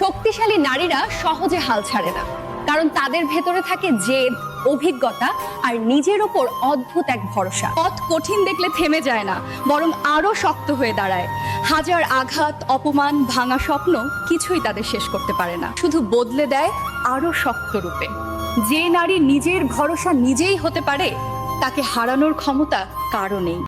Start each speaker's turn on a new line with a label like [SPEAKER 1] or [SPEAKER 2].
[SPEAKER 1] শক্তিশালী নারীরা সহজে হাল ছাড়ে না, কারণ তাদের ভেতরে থাকে জেদ, অভিজ্ঞতা আর নিজের ওপর অদ্ভুত এক ভরসা। পথ কঠিন দেখলে থেমে যায় না, বরং আরো শক্ত হয়ে দাঁড়ায়। হাজার আঘাত, অপমান, ভাঙা স্বপ্ন কিছুই তাদের শেষ করতে পারে না, শুধু বদলে দেয় আরো শক্ত রূপে। যে নারী নিজের ভরসা নিজেই হতে পারে, তাকে হারানোর ক্ষমতা কারো নেই।